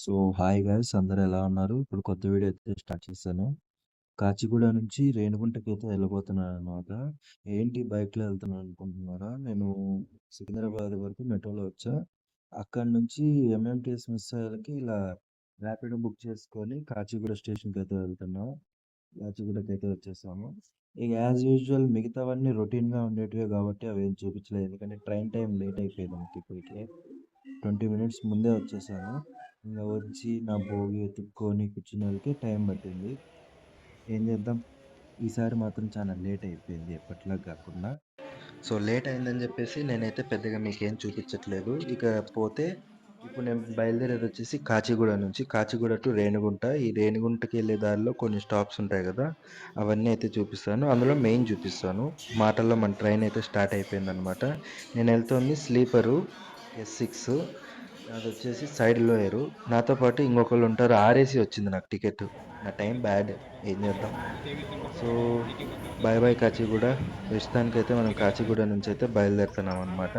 So, hi guys అందరూ ఎలా ఉన్నారు? ఇప్పుడు కొత్త వీడియో అయితే స్టార్ట్ చేశాను. కాచిగూడ నుంచి రేణిగుంటకైతే వెళ్ళబోతున్నాననమాట. ఏంటి బైక్‌లో వెళ్తున్నాను అనుకుంటున్నారా? నేను సికింద్రాబాద్ వరకు మెట్రోలో వచ్చా. అక్కడి నుంచి ఎంఎంటీఎస్ మిస్ అయ్యేలకి ఇలా ర్యాపిడో బుక్ చేసుకొని కాచిగూడ స్టేషన్‌కైతే వెళ్తున్నా. కాచిగూడకైతే వచ్చేసాము. ఇక యాజ్ యూజువల్ మిగతావన్నీ రొటీన్‌గా ఉండేటివే కాబట్టి అవేం చూపించలేదు. ఎందుకంటే ట్రైన్ టైం లేట్ అయిపోయింది నాకు ఇప్పటికే. 20 మినిట్స్ ముందే వచ్చేసాను. ఇంక వచ్చి నా బోగి వెతుక్కొని కూర్చునేలకే టైం పట్టింది. ఏం చేద్దాం? ఈసారి మాత్రం చాలా లేట్ అయిపోయింది ఎప్పటిలా కాకుండా. సో, లేట్ అయిందని చెప్పేసి నేనైతే పెద్దగా మీకేం చూపించట్లేదు. ఇక పోతే ఇప్పుడు నేను బయలుదేరేది వచ్చేసి కాచిగూడ నుంచి. కాచిగూడ టు రేణిగుంట. ఈ రేణిగుంటకి వెళ్ళే దారిలో కొన్ని స్టాప్స్ ఉంటాయి కదా! అవన్నీ అయితే చూపిస్తాను. అందులో మెయిన్ చూపిస్తాను. మాటల్లో మన ట్రైన్ అయితే స్టార్ట్ అయిపోయిందనమాట. నేను వెళ్తోంది స్లీపరు S6. నాదొచ్చేసి side lower. నాతో పాటు ఇంకొకళ్ళు ఉంటారు. ఆర్ఏసీ వచ్చింది నాకు టికెట్. నా టైం బ్యాడ్. ఏం చేద్దాం? So, bye bye Kacheguda. ప్రస్తుతానికైతే మనం కాచిగూడ నుంచి అయితే బయలుదేరుతున్నాం అనమాట.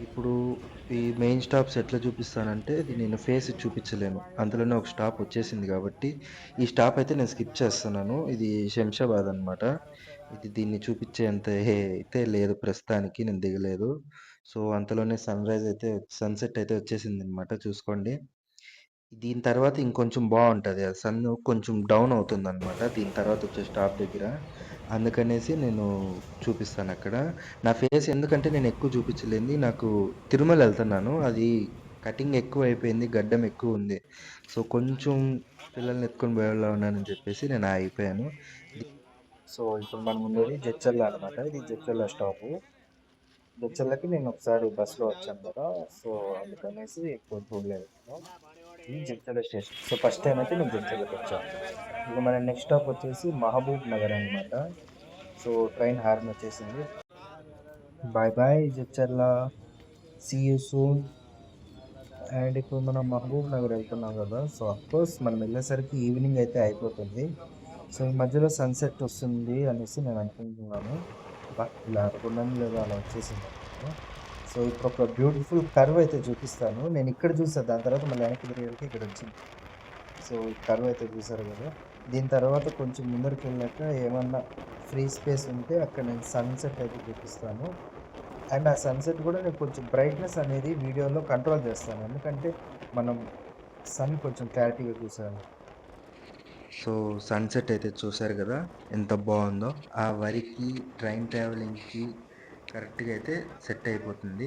ఇప్పుడు ఈ మెయిన్ స్టాప్స్ ఎట్లా చూపిస్తానంటే ఇది నేను ఫేస్ చూపించలేను. అందులోనే ఒక స్టాప్ వచ్చేసింది కాబట్టి ఈ స్టాప్ అయితే నేను స్కిప్ చేస్తున్నాను. ఇది శంషాబాద్ అనమాట. దీన్ని చూపించేంత అయితే లేదు ప్రస్తుతానికి. నేను దిగలేదు. సో, అంతలోనే సన్‌సెట్ అయితే వచ్చేసిందనమాట చూసుకోండి. దీని తర్వాత ఇంకొంచెం బావుంటది. ఆ సన్ను కొంచెం డౌన్ అవుతుందనమాట. దీని తర్వాత వచ్చే స్టాప్ దగ్గర. అందుకనేసి నేను చూపిస్తానక్కడ. నా ఫేస్ ఎందుకంటే నేను ఎక్కువ చూపించలేంది. నాకు తిరుమల ఎళ్తున్నాను. అది కటింగ్ ఎక్కువైపోయింది. గడ్డం ఎక్కువుంది. సో, కొంచెం పిల్లల్ని ఎత్తుకొని పోయేలా ఉన్నానని చెప్పేసి నేను ఆగిపోయాను. సో, ఇప్పుడు మనం ఉండేది జడ్చర్ల అనమాట. ఇది జడ్చర్ల స్టాపు. జడ్చర్లకి నేను ఒకసారి బస్‌లో వచ్చాను కదా! సో, అందుకనేసి ఎక్కువ చూడలేదు నేను. ఇది Jadcherla station. So, first time అయితే నేను జడ్చర్లకొచ్చా. ఇక మన నెక్స్ట్ స్టాప్ వచ్చేసి మహబూబ్ నగర్ అనమాట. సో, ట్రైన్ హారన్ వచ్చేసింది. Bye bye Jadcherla. See you soon. And ఇప్పుడు మనం మహబూబ్ నగర్ వెళ్తున్నాం కదా! సో, అఫ్‌కోర్స్ మనం వెళ్ళేసరికి ఈవినింగ్ అయితే అయిపోతుంది. సో, ఈ మధ్యలో సన్‌సెట్ వస్తుంది అనేసి నేను అనుకుంటున్నాను. ఇలా అనుకున్నానో లేదో అలా వచ్చేసిందనమాట. సో, ఇప్పుడు ఒక బ్యూటిఫుల్ కర్వ్ అయితే చూపిస్తాను. నేను ఇక్కడ చూసా. దాని తర్వాత మళ్ళీ వెనక్కి తిరిగేలకి ఇక్కడొచ్చింది. సో, ఈ కర్వ్ అయితే చూసారు కదా! దీని తర్వాత కొంచెం ముందరికెళ్ళాక ఏమన్నా ఫ్రీ స్పేస్ ఉంటే అక్కడ నేను సన్‌సెట్ అయితే చూపిస్తాను. అండ్ ఆ సన్‌సెట్ కూడా నేను కొంచెం బ్రైట్‌నెస్ అనేది వీడియోలో కంట్రోల్ చేస్తాను. ఎందుకంటే మనం సన్ కొంచెం క్లారిటీగా చూసాము. సో, సన్‌సెట్ అయితే చూసారు కదా! ఎంత బావుందో. ఆ వరికి, ట్రైన్ ట్రావెలింగ్‌కి కరెక్ట్‌గా అయితే సెట్ అయిపోతుంది.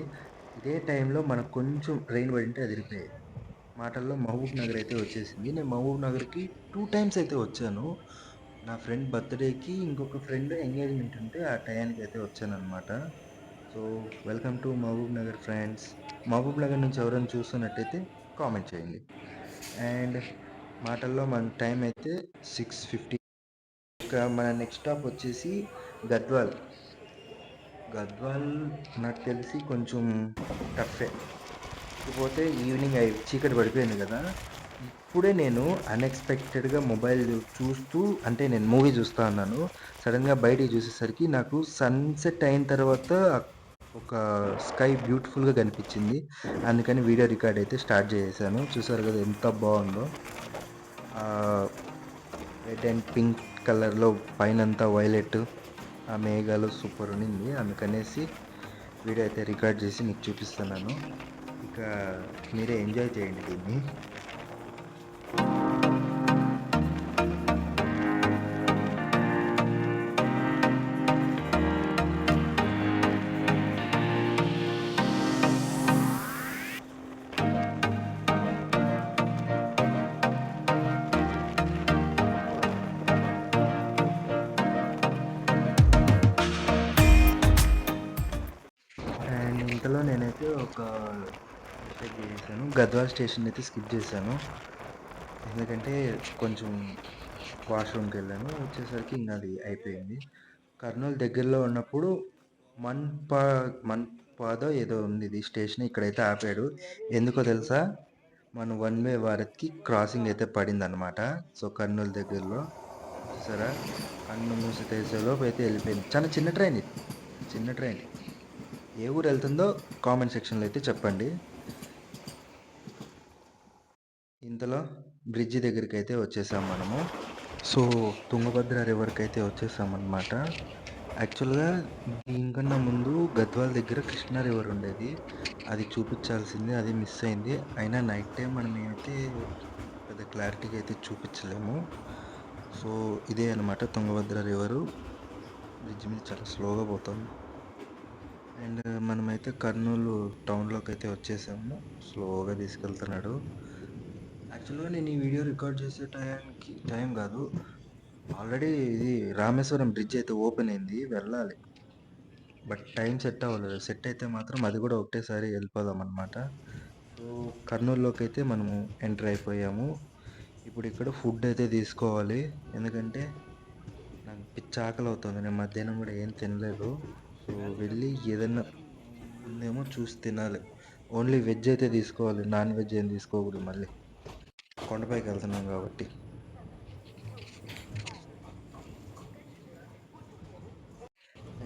ఇదే టైంలో మనకు కొంచెం రెయిన్ పడింటే అదిరిపోయేది. మాటల్లో మహబూబ్ నగర్ అయితే వచ్చేసింది. నేను మహబూబ్ నగర్‌కి 2 టైమ్స్ అయితే వచ్చాను. నా ఫ్రెండ్ బర్త్‌డేకి, ఇంకొక ఫ్రెండ్ ఎంగేజ్‌మెంట్ ఉంటే ఆ టయానికి అయితే వచ్చాననమాట. So, welcome to Mahabub Nagar friends. Mahabub Nagar నుంచి ఎవరైనా చూస్తున్నట్టయితే కామెంట్ చేయండి. అండ్ మాటల్లో మన టైం అయితే 6:50. ఇక మన నెక్స్ట్ స్టాప్ వచ్చేసి గద్వాల్. గద్వాల్ నాకు తెలిసి కొంచెం టఫే. ఇకపోతే ఈవినింగ్ చీకటి పడిపోయింది కదా! ఇప్పుడే నేను అన్‌ఎక్స్‌పెక్టెడ్‌గా మొబైల్ చూస్తూ అంటే నేను మూవీ చూస్తా ఉన్నాను. సడెన్‌గా బయటికి చూసేసరికి నాకు సన్‌సెట్ అయిన తర్వాత ఒక స్కై బ్యూటిఫుల్‌గా కనిపించింది. అందుకని వీడియో రికార్డ్ అయితే స్టార్ట్ చేసేసాను. చూసారు కదా ఎంత బావుందో. రెడ్ అండ్ పింక్ కలర్‌లో పైనంతా వైలెట్. ఆ మేఘాలు సూపర్ ఉండింది. అందుకనేసి వీడియో అయితే రికార్డ్ చేసి మీకు చూపిస్తున్నాను. ఇక మీరే ఎంజాయ్ చేయండి దీన్ని. అండ్ ఇంతలో నేనైతే ఒక మిస్టేక్ చేశాను. గద్వాల్ స్టేషన్ అయితే స్కిప్ చేశాను. ఎందుకంటే కొంచెం వాష్రూమ్కి వెళ్ళాను. వచ్చేసరికి ఇంక అది అయిపోయింది. కర్నూలు దగ్గరలో ఉన్నప్పుడు మన్పా మన్పాదో ఏదో ఉంది ఇది స్టేషన్. ఇక్కడైతే ఆపాడు. ఎందుకో తెలుసా? మన వన్ వే భారత్‌కి క్రాసింగ్ అయితే పడిందనమాట. సో, కర్నూలు దగ్గరలో. చూసారా? కన్ను మూసి తెరిచేలోపు అయితే వెళ్ళిపోయింది. చాలా చిన్న ట్రైన్ ఇది. చిన్న ట్రైన్. ఏ ఊరు వెళ్తుందో కామెంట్ సెక్షన్‌లో అయితే చెప్పండి. ఇంతలో బ్రిడ్జి దగ్గరికైతే వచ్చేసాం మనము. సో, తుంగభద్ర రివర్‌కైతే వచ్చేసామనమాట. యాక్చువల్‌గా దీనికన్నా ముందు గద్వాల దగ్గర కృష్ణా రివర్ ఉండేది. అది చూపిచ్చాల్సింది. అది మిస్ అయింది. అయినా నైట్ టైమ్ మేమైతే పెద్ద క్లారిటీగా అయితే చూపిచ్చలేము. సో, ఇదే అనమాట తుంగభద్ర రివరు. బ్రిడ్జ్ మీద చాలా స్లోగా పోతాం. అండ్ మనమైతే కర్నూలు టౌన్‌లోకైతే వచ్చేసాము. స్లోగా తీసుకెళ్తున్నాడు. యాక్చువల్‌గా నేను ఈ వీడియో రికార్డ్ చేసే టైం కాదు. ఆల్రెడీ ఇది రామేశ్వరం బ్రిడ్జ్ అయితే ఓపెన్ అయింది. వెళ్ళాలి. బట్ టైం సెట్ అవ్వలేదు. సెట్ అయితే మాత్రం అది కూడా ఒకటేసారి వెళ్ళిపోదామన్నమాట. సో, కర్నూలులోకి అయితే మనము ఎంటర్ అయిపోయాము. ఇప్పుడు ఇక్కడ ఫుడ్ అయితే తీసుకోవాలి. ఎందుకంటే నాకు పిచ్చి ఆకలి అవుతుంది. నేను మధ్యాహ్నం కూడా ఏం తినలేదు. సో, వెళ్ళి ఏదన్నా ఉందేమో చూసి తినాలి. ఓన్లీ వెజ్ అయితే తీసుకోవాలి. నాన్ వెజ్ ఏం తీసుకోకూడదు మళ్ళీ. కొండపైకి వెళ్తున్నాం కాబట్టి.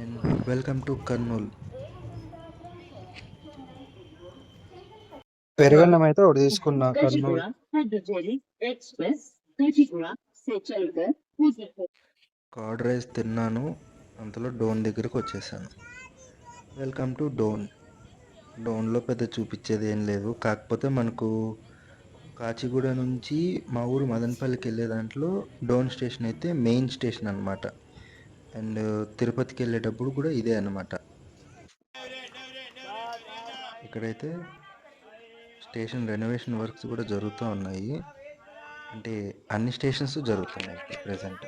And welcome to Kurnool. పెరుగన్నం అయితే ఒకటి తీసుకున్నా కర్నూలు. కర్డ్ రైస్ తిన్నాను. అంతలో డోన్ దగ్గరకు వచ్చేసాను. Welcome to done. డోన్లో పెద్ద చూపించేది ఏం లేదు. కాకపోతే మనకు కాచిగూడ నుంచి మా ఊరు మదనపల్లికి వెళ్ళే దాంట్లో డోన్ స్టేషన్ అయితే మెయిన్ స్టేషన్ అనమాట. అండ్ తిరుపతికి వెళ్ళేటప్పుడు కూడా ఇదే అనమాట. ఇక్కడైతే స్టేషన్ రెనోవేషన్ వర్క్స్ కూడా జరుగుతూ ఉన్నాయి. అంటే అన్ని స్టేషన్స్ జరుగుతున్నాయి ప్రజెంట్.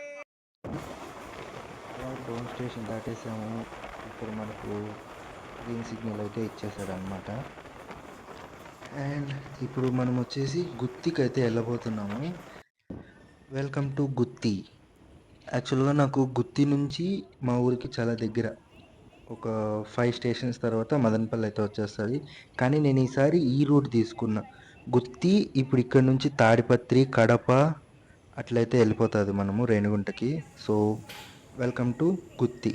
డోన్ స్టేషన్ దాటేసాము. ఇక్కడ మనకు గ్రీన్ సిగ్నల్ అయితే ఇచ్చేసాడు అనమాట. అండ్ ఇప్పుడు మనం వచ్చేసి గుత్తికి అయితే వెళ్ళబోతున్నాము. వెల్కమ్ టు గుత్తి. యాక్చువల్గా నాకు గుత్తి నుంచి మా ఊరికి చాలా దగ్గర. ఒక 5 స్టేషన్స్ తర్వాత మదనపల్లి అయితే వచ్చేస్తుంది. కానీ నేను ఈసారి ఈ రూట్ తీసుకున్నా. గుత్తి ఇప్పుడు ఇక్కడ నుంచి తాడిపత్రి, కడప అట్లయితే వెళ్ళిపోతుంది మనము రేణిగుంటకి. సో, వెల్కమ్ టు గుత్తి.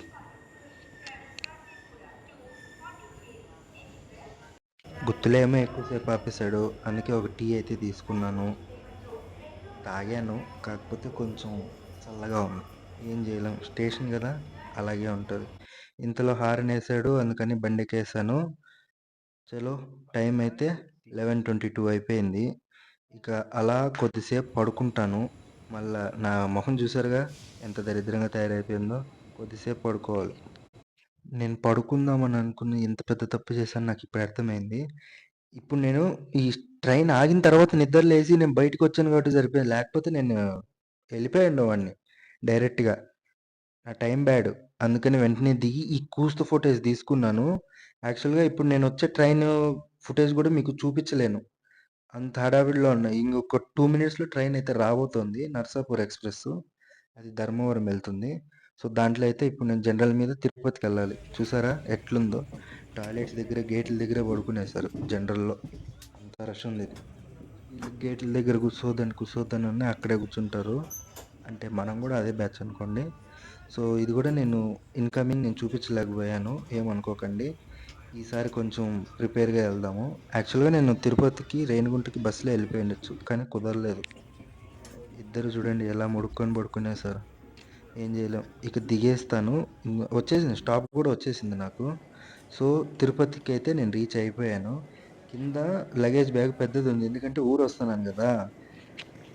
గుత్తిలో ఏమో ఎక్కువసేపు ఆపేశాడు. అందుకే ఒక టీ అయితే తీసుకున్నాను. తాగాను. కాకపోతే కొంచెం చల్లగా ఉంది. ఏం చేయలేం, స్టేషన్ కదా అలాగే ఉంటుంది. ఇంతలో హారన్ వేసాడు. అందుకని బండి ఎక్కేసాను. చలో టైం అయితే 11:22 అయిపోయింది. ఇక అలా కొద్దిసేపు పడుకుంటాను. మళ్ళా నా మొహం చూసారుగా ఎంత దరిద్రంగా తయారైపోయిందో. కొద్దిసేపు పడుకోవాలి. నేను పడుకుందామని అనుకుని ఎంత పెద్ద తప్పు చేశాను నాకు ఇప్పుడు అర్థమైంది. ఇప్పుడు నేను ఈ ట్రైన్ ఆగిన తర్వాత నిద్ర లేచి నేను బయటకు వచ్చాను కాబట్టి సరిపోయింది. లేకపోతే నేను వెళ్ళిపోయాను వాడిని డైరెక్ట్గా. నా టైం బ్యాడ్. అందుకని వెంటనే దిగి ఈ కూస్తు ఫుటేజ్ తీసుకున్నాను. యాక్చువల్గా ఇప్పుడు నేను వచ్చే ట్రైన్ ఫుటేజ్ కూడా మీకు చూపించలేను, అంత హడావిడిలో ఉన్నాయి. ఇంకొక 2 మినిట్స్లో ట్రైన్ అయితే రాబోతోంది. నర్సాపూర్ ఎక్స్ప్రెస్. అది ధర్మవరం వెళ్తుంది. సో, దాంట్లో అయితే ఇప్పుడు నేను జనరల్ మీద తిరుపతికి వెళ్ళాలి. చూసారా ఎట్లుందో. టాయిలెట్స్ దగ్గర గేట్ల దగ్గర పడుకునేసారు జనరల్లో. అంత రష్ ఉంది. వీళ్ళు గేట్ల దగ్గర కూర్చోద్దని అక్కడే కూర్చుంటారు. అంటే మనం కూడా అదే బ్యాచ్ అనుకోండి. సో, ఇది కూడా నేను ఇన్కమింగ్ నేను చూపించలేకపోయాను, ఏమనుకోకండి. ఈసారి కొంచెం ప్రిపేర్గా వెళ్దాము. యాక్చువల్గా నేను తిరుపతికి రేణిగుంటకి బస్సులో వెళ్ళిపోయి ఉండొచ్చు, కానీ కుదరలేదు. ఇద్దరు చూడండి ఎలా ముడుక్కొని పడుకునేసారు. ఏం చేయలేం. ఇక దిగేస్తాను. వచ్చేసింది, స్టాప్ కూడా వచ్చేసింది నాకు. సో, తిరుపతికి అయితే నేను రీచ్ అయిపోయాను. కింద లగేజ్ బ్యాగ్ పెద్దది ఉంది, ఎందుకంటే ఊరు వస్తున్నాను కదా.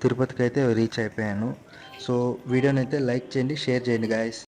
తిరుపతికి అయితే రీచ్ అయిపోయాను. సో, వీడియోని అయితే లైక్ చేయండి, షేర్ చేయండి గాయస్.